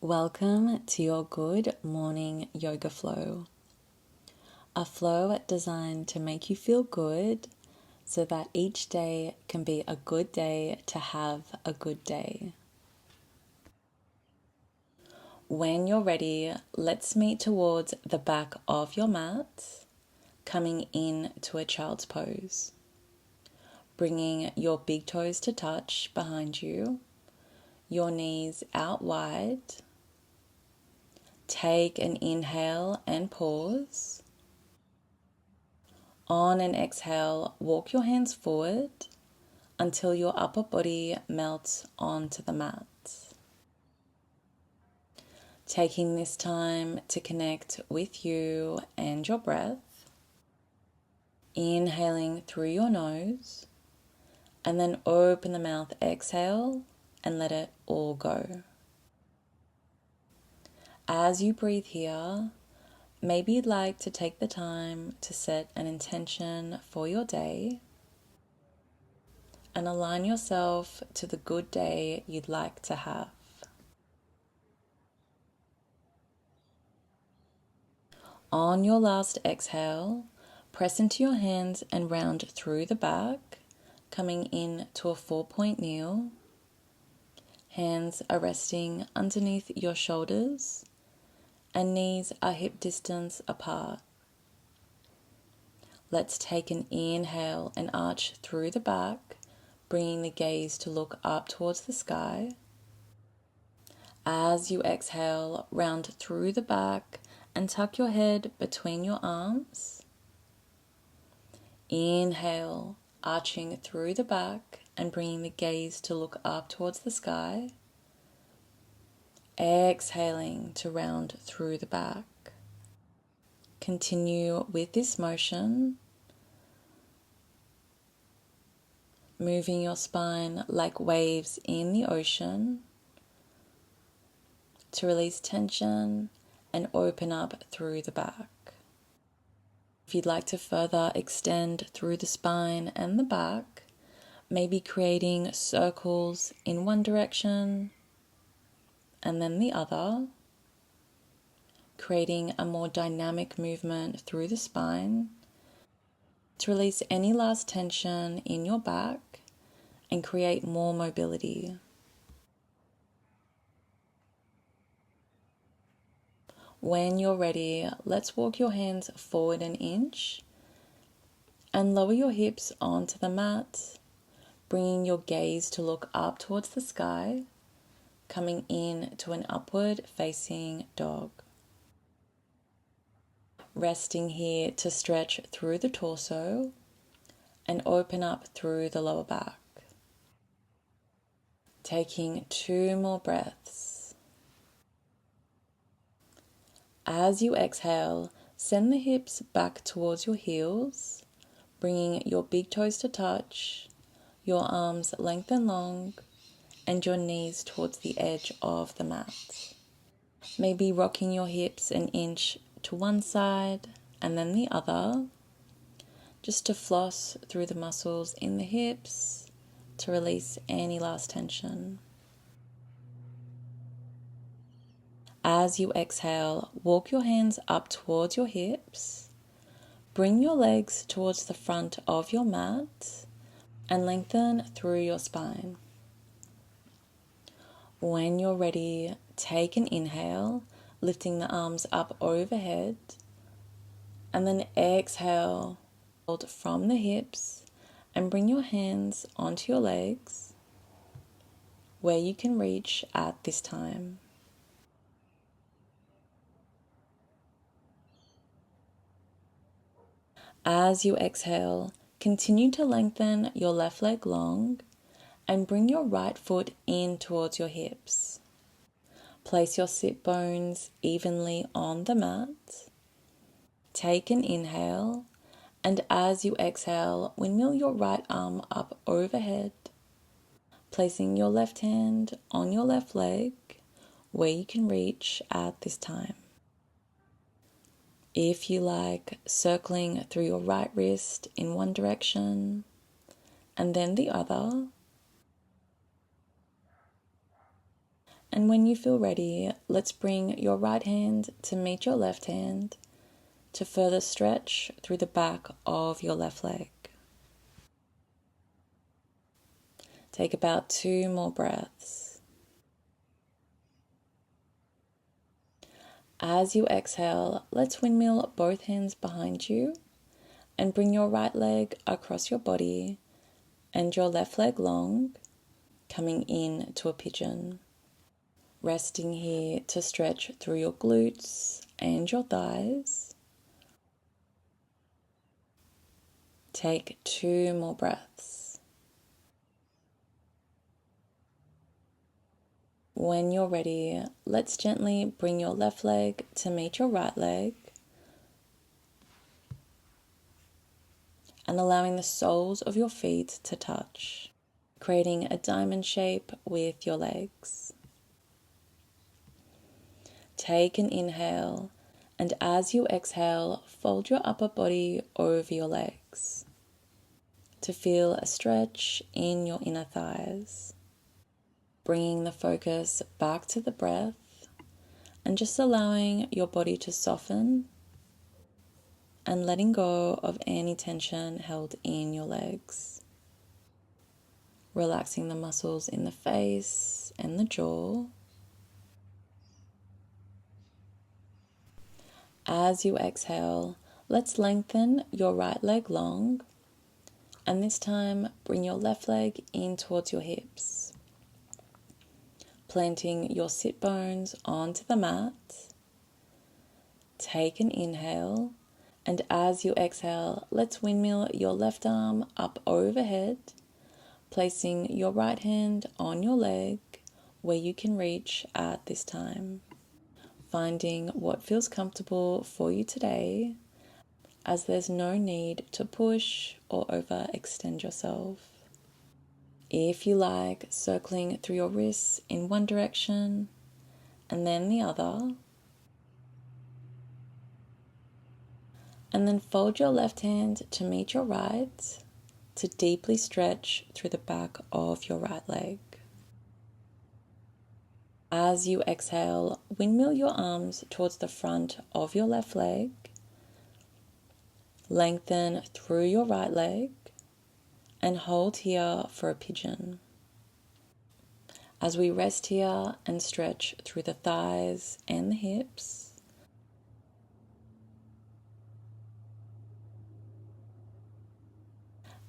Welcome to your Good Morning Yoga Flow, a flow designed to make you feel good so that each day can be a good day to have a good day. When you're ready, let's meet towards the back of your mat, coming in to a child's pose. Bringing your big toes to touch behind you, your knees out wide. Take an inhale and pause. On an exhale, walk your hands forward until your upper body melts onto the mat. Taking this time to connect with you and your breath. Inhaling through your nose and then open the mouth, exhale and let it all go. As you breathe here, maybe you'd like to take the time to set an intention for your day and align yourself to the good day you'd like to have. On your last exhale, press into your hands and round through the back, coming in to a 4-point kneel. Hands are resting underneath your shoulders and knees are hip distance apart. Let's take an inhale and arch through the back, bringing the gaze to look up towards the sky. As you exhale, round through the back and tuck your head between your arms. Inhale, arching through the back and bringing the gaze to look up towards the sky. Exhaling to round through the back. Continue with this motion, moving your spine like waves in the ocean to release tension and open up through the back. If you'd like to further extend through the spine and the back, maybe creating circles in one direction and then the other, creating a more dynamic movement through the spine to release any last tension in your back and create more mobility. When you're ready, let's walk your hands forward an inch and lower your hips onto the mat, bringing your gaze to look up towards the sky, coming in to an upward facing dog. Resting here to stretch through the torso and open up through the lower back. Taking 2 more breaths. As you exhale, send the hips back towards your heels, bringing your big toes to touch, your arms lengthen long, and your knees towards the edge of the mat. Maybe rocking your hips an inch to one side and then the other, just to floss through the muscles in the hips to release any last tension. As you exhale, walk your hands up towards your hips, bring your legs towards the front of your mat and lengthen through your spine. When you're ready, take an inhale, lifting the arms up overhead, and then exhale, hold from the hips and bring your hands onto your legs where you can reach at this time. As you exhale, continue to lengthen your left leg long and bring your right foot in towards your hips. Place your sit bones evenly on the mat. Take an inhale, and as you exhale, windmill your right arm up overhead, placing your left hand on your left leg where you can reach at this time. If you like, circling through your right wrist in one direction and then the other. And when you feel ready, let's bring your right hand to meet your left hand to further stretch through the back of your left leg. Take about 2 more breaths. As you exhale, let's windmill both hands behind you and bring your right leg across your body and your left leg long, coming in to a pigeon. Resting here to stretch through your glutes and your thighs. Take 2 more breaths. When you're ready, let's gently bring your left leg to meet your right leg and allowing the soles of your feet to touch, creating a diamond shape with your legs. Take an inhale, and as you exhale, fold your upper body over your legs to feel a stretch in your inner thighs. Bringing the focus back to the breath and just allowing your body to soften and letting go of any tension held in your legs. Relaxing the muscles in the face and the jaw. As you exhale, let's lengthen your right leg long, and this time bring your left leg in towards your hips, planting your sit bones onto the mat. Take an inhale, and as you exhale, let's windmill your left arm up overhead, placing your right hand on your leg where you can reach at this time. Finding what feels comfortable for you today, as there's no need to push or overextend yourself. If you like, circling through your wrists in one direction and then the other, and then fold your left hand to meet your right to deeply stretch through the back of your right leg. As you exhale, windmill your arms towards the front of your left leg. Lengthen through your right leg and hold here for a pigeon. As we rest here and stretch through the thighs and the hips.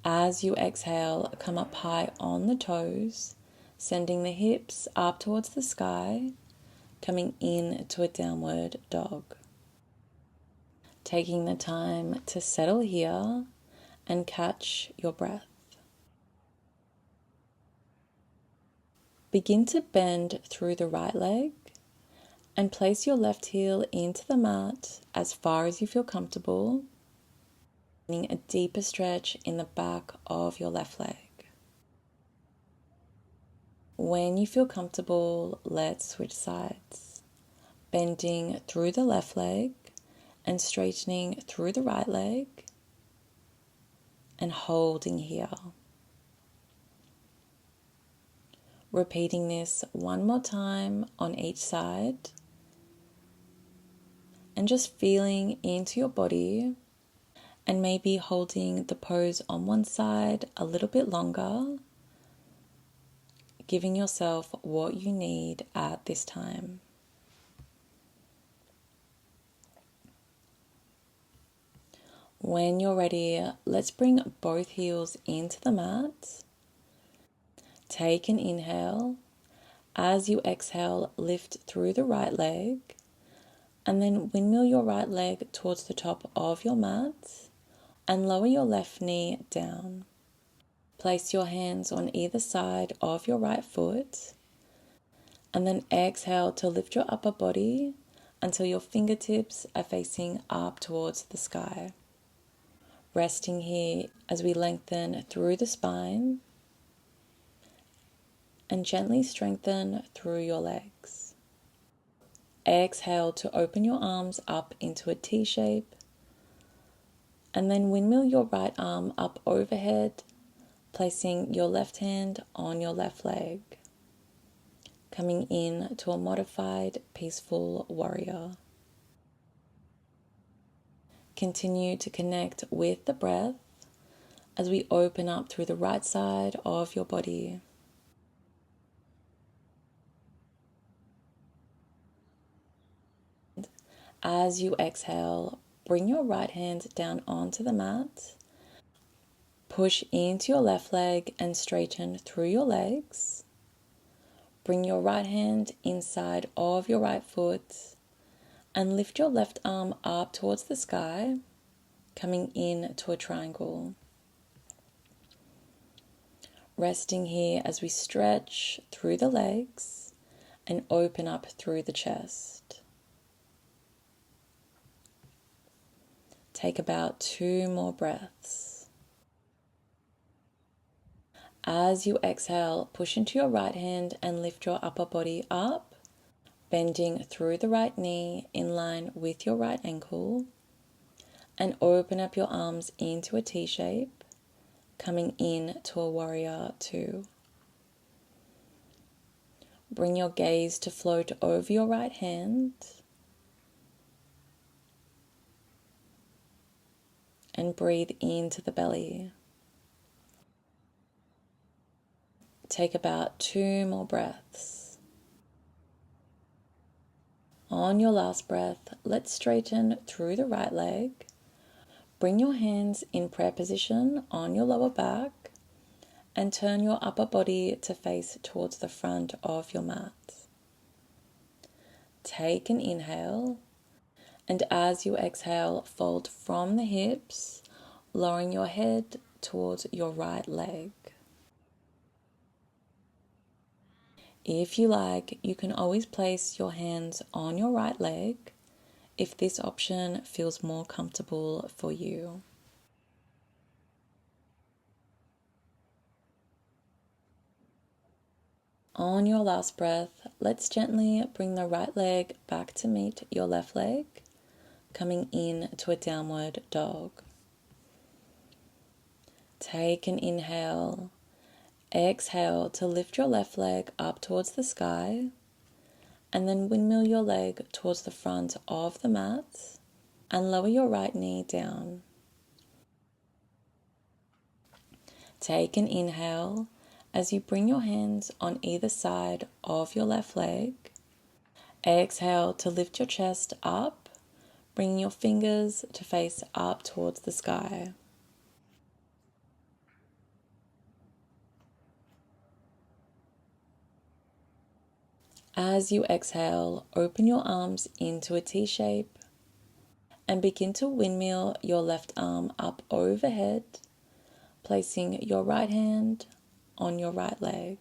As you exhale, come up high on the toes, sending the hips up towards the sky, coming in to a downward dog. Taking the time to settle here and catch your breath. Begin to bend through the right leg and place your left heel into the mat as far as you feel comfortable, getting a deeper stretch in the back of your left leg. When you feel comfortable, let's switch sides, bending through the left leg and straightening through the right leg and holding here. Repeating this one more time on each side and just feeling into your body and maybe holding the pose on one side a little bit longer, giving yourself what you need at this time. When you're ready, let's bring both heels into the mat. Take an inhale. As you exhale, lift through the right leg and then windmill your right leg towards the top of your mat and lower your left knee down. Place your hands on either side of your right foot and then exhale to lift your upper body until your fingertips are facing up towards the sky. Resting here as we lengthen through the spine and gently strengthen through your legs. Exhale to open your arms up into a T shape and then windmill your right arm up overhead, placing your left hand on your left leg. coming in to a modified peaceful warrior. Continue to connect with the breath as we open up through the right side of your body. As you exhale, bring your right hand down onto the mat. Push into your left leg and straighten through your legs. Bring your right hand inside of your right foot and lift your left arm up towards the sky, coming in to a triangle. Resting here as we stretch through the legs and open up through the chest. Take about 2 more breaths. As you exhale, push into your right hand and lift your upper body up, bending through the right knee in line with your right ankle, and open up your arms into a T shape, coming in to a warrior 2. Bring your gaze to float over your right hand and breathe into the belly. Take about 2 more breaths. On your last breath, let's straighten through the right leg. Bring your hands in prayer position on your lower back and turn your upper body to face towards the front of your mat. Take an inhale, and as you exhale, fold from the hips, lowering your head towards your right leg. If you like, you can always place your hands on your right leg if this option feels more comfortable for you. On your last breath, let's gently bring the right leg back to meet your left leg, coming in to a downward dog. Take an inhale. Exhale to lift your left leg up towards the sky, and then windmill your leg towards the front of the mat and lower your right knee down. Take an inhale as you bring your hands on either side of your left leg. Exhale to lift your chest up, bringing your fingers to face up towards the sky. As you exhale, open your arms into a T shape and begin to windmill your left arm up overhead, placing your right hand on your right leg.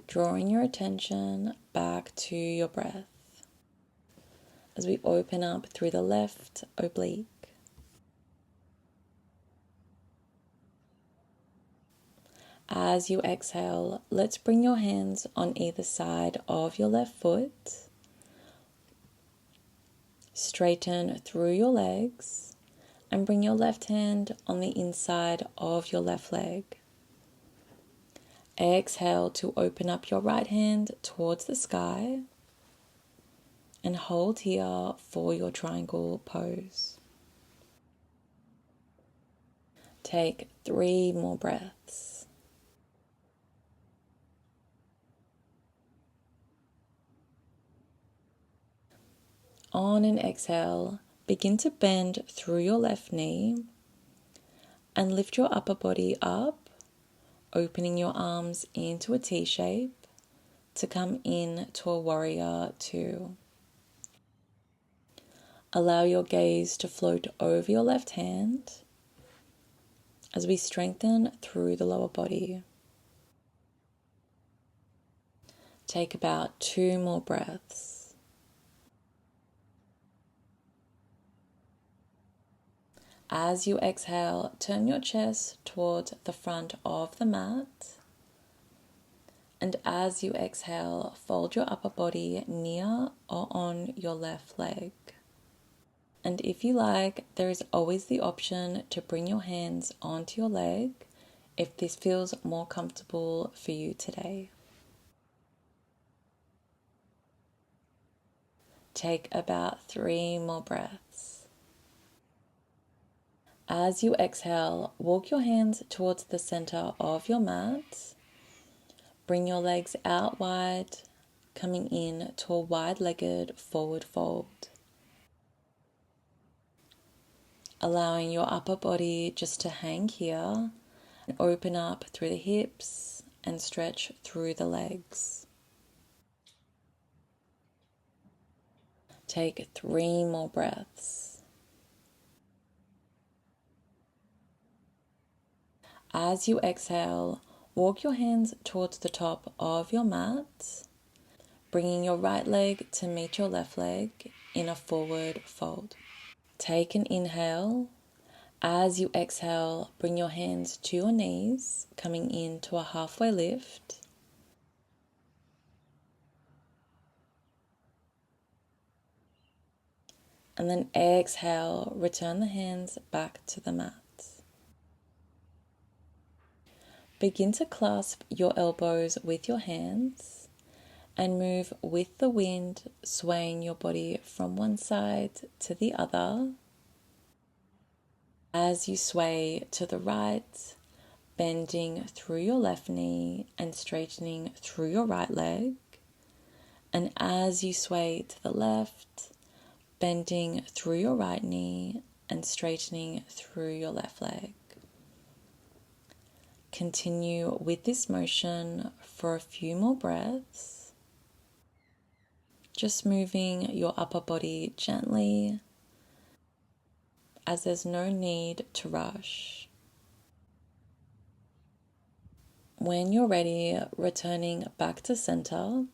Drawing your attention back to your breath as we open up through the left oblique. As you exhale, let's bring your hands on either side of your left foot. Straighten through your legs and bring your left hand on the inside of your left leg. Exhale to open up your right hand towards the sky and hold here for your triangle pose. Take 3 more breaths. On an exhale, begin to bend through your left knee and lift your upper body up, opening your arms into a T shape to come in to a warrior 2. Allow your gaze to float over your left hand as we strengthen through the lower body. Take about 2 more breaths. As you exhale, turn your chest towards the front of the mat. And as you exhale, fold your upper body near or on your left leg. And if you like, there is always the option to bring your hands onto your leg if this feels more comfortable for you today. take about 3 more breaths. As you exhale, walk your hands towards the center of your mat. Bring your legs out wide, coming in to a wide-legged forward fold. Allowing your upper body just to hang here and open up through the hips and stretch through the legs. Take 3 more breaths. As you exhale, walk your hands towards the top of your mat, bringing your right leg to meet your left leg in a forward fold. Take an inhale. As you exhale, bring your hands to your knees, coming into a halfway lift. And then exhale, return the hands back to the mat. Begin to clasp your elbows with your hands and move with the wind, swaying your body from one side to the other. As you sway to the right, bending through your left knee and straightening through your right leg. And as you sway to the left, bending through your right knee and straightening through your left leg. Continue with this motion for a few more breaths. Just moving your upper body gently, as there's no need to rush. When you're ready, returning back to center,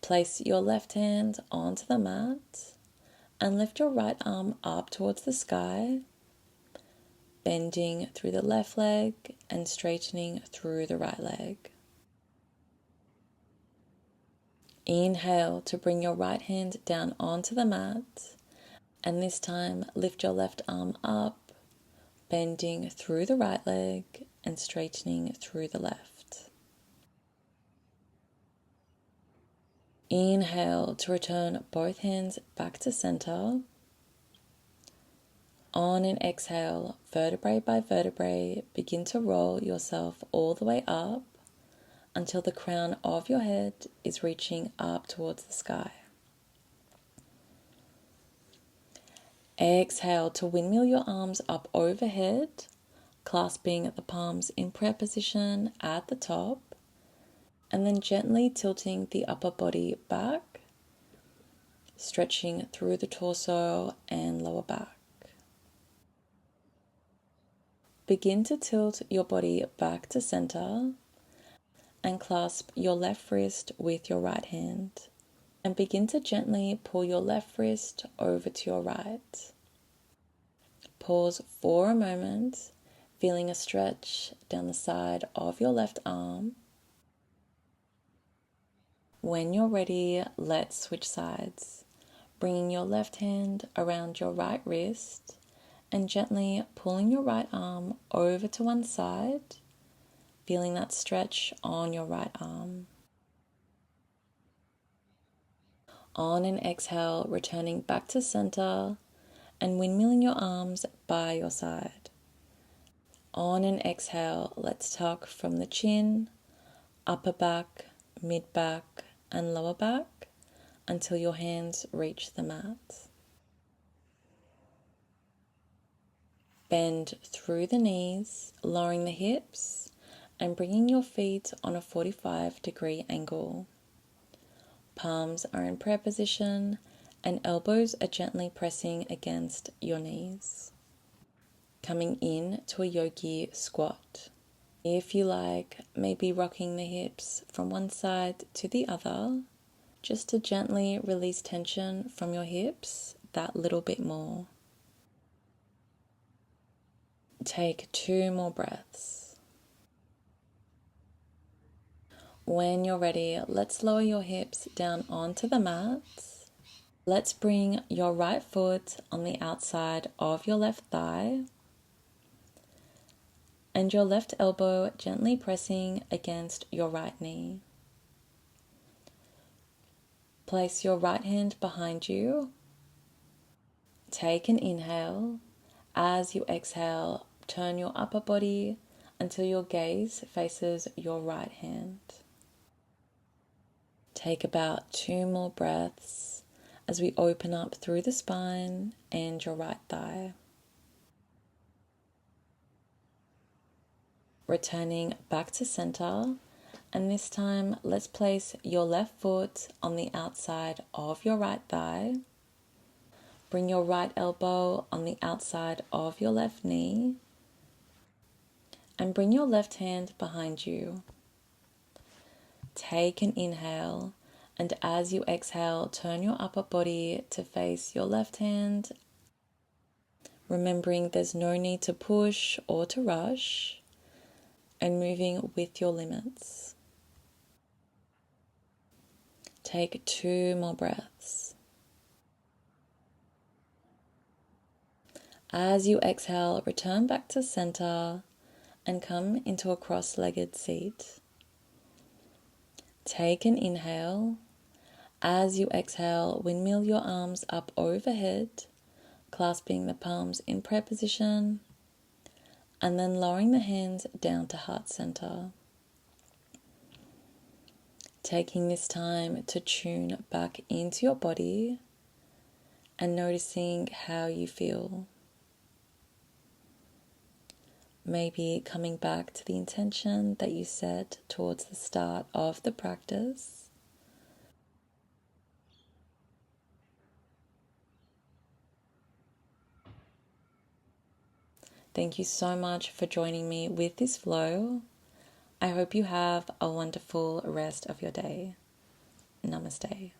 place your left hand onto the mat and lift your right arm up towards the sky, bending through the left leg and straightening through the right leg. Inhale to bring your right hand down onto the mat, and this time lift your left arm up, bending through the right leg and straightening through the left. Inhale to return both hands back to center. On an exhale, vertebrae by vertebrae, begin to roll yourself all the way up until the crown of your head is reaching up towards the sky. Exhale to windmill your arms up overhead, clasping the palms in prayer position at the top, and then gently tilting the upper body back, stretching through the torso and lower back. Begin to tilt your body back to center and clasp your left wrist with your right hand. And begin to gently pull your left wrist over to your right. Pause for a moment, feeling a stretch down the side of your left arm. When you're ready, let's switch sides, bringing your left hand around your right wrist and gently pulling your right arm over to one side, feeling that stretch on your right arm. On an exhale, returning back to center and windmilling your arms by your side. On an exhale, let's tuck from the chin, upper back, mid back, and lower back until your hands reach the mat. Bend through the knees, lowering the hips, and bringing your feet on a 45-degree angle. Palms are in prayer position and elbows are gently pressing against your knees. Coming in to a yogi squat. If you like, maybe rocking the hips from one side to the other, just to gently release tension from your hips that little bit more. Take 2 more breaths. When you're ready, let's lower your hips down onto the mat. Let's bring your right foot on the outside of your left thigh and your left elbow gently pressing against your right knee. Place your right hand behind you. Take an inhale. As you exhale, turn your upper body until your gaze faces your right hand. Take about 2 more breaths as we open up through the spine and your right thigh. Returning back to center, and this time let's place your left foot on the outside of your right thigh. Bring your right elbow on the outside of your left knee, and bring your left hand behind you. Take an inhale, and as you exhale, turn your upper body to face your left hand, remembering there's no need to push or to rush, and moving with your limits. Take 2 more breaths. As you exhale, return back to center and come into a cross-legged seat. Take an inhale. As you exhale, windmill your arms up overhead, clasping the palms in prayer position, and then lowering the hands down to heart center. Taking this time to tune back into your body and noticing how you feel. Maybe coming back to the intention that you set towards the start of the practice. Thank you so much for joining me with this flow. I hope you have a wonderful rest of your day. Namaste.